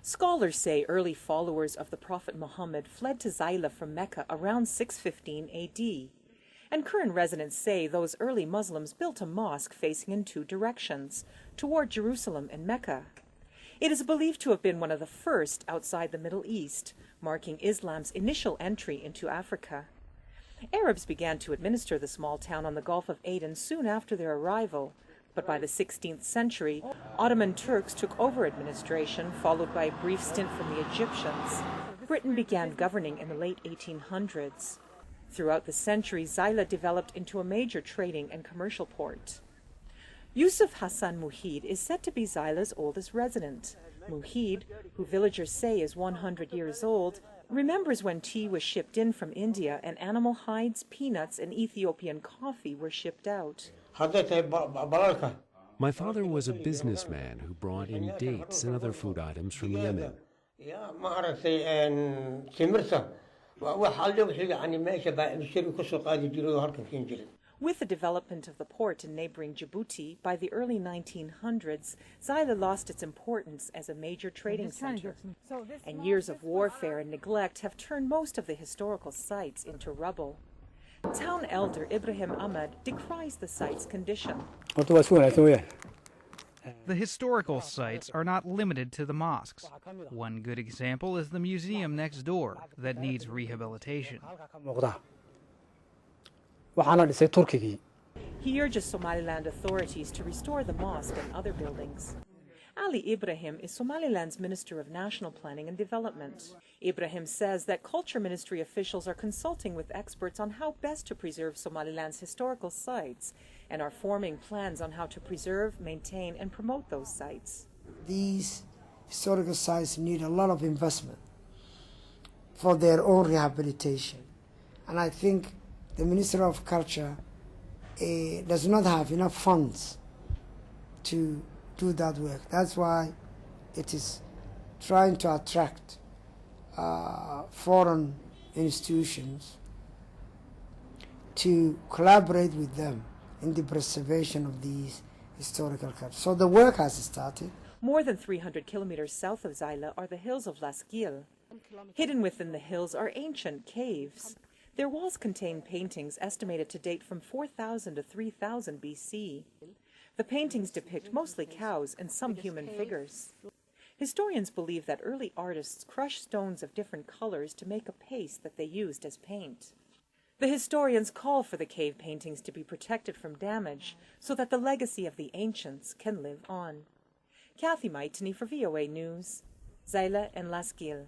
Scholars say early followers of the Prophet Muhammad fled to Zeila from Mecca around 615 AD. And current residents say those early Muslims built a mosque facing in two directions, toward Jerusalem and Mecca. It is believed to have been one of the first outside the Middle East, marking Islam's initial entry into Africa. Arabs began to administer the small town on the Gulf of Aden soon after their arrival, but by the 16th century, Ottoman Turks took over administration, followed by a brief stint from the Egyptians. Britain began governing in the late 1800s. Throughout the century, Zeila developed into a major trading and commercial port. Yusuf Hassan Muhid is said to be Zeila's oldest resident. Muhid, who villagers say is 100 years old, remembers when tea was shipped in from India and animal hides, peanuts, and Ethiopian coffee were shipped out. My father was a businessman who brought in dates and other food items from Yemen. With the development of the port in neighboring Djibouti, by the early 1900s, Zeila lost its importance as a major trading center. And years of warfare and neglect have turned most of the historical sites into rubble. Town elder Ibrahim Ahmed decries the site's condition. The historical sites are not limited to the mosques. One good example is the museum next door that needs rehabilitation. He urges Somaliland authorities to restore the mosque and other buildings. Ali Ibrahim is Somaliland's Minister of National Planning and Development. Ibrahim says that Culture Ministry officials are consulting with experts on how best to preserve Somaliland's historical sites and are forming plans on how to preserve, maintain, and promote those sites. These historical sites need a lot of investment for their own rehabilitation. And I think the Minister of Culture does not have enough funds to do that work. That's why it is trying to attract foreign institutions to collaborate with them in the preservation of these historical cultures. So the work has started. More than 300 kilometers south of Zeila are the hills of Lasgil. Hidden within the hills are ancient caves. Their walls contain paintings estimated to date from 4000 to 3000 BC. The paintings depict mostly cows and some human figures. Historians believe that early artists crushed stones of different colors to make a paste that they used as paint. The historians call for the cave paintings to be protected from damage so that the legacy of the ancients can live on. Kathy Maitani for VOA News, Zeila and Lasgil.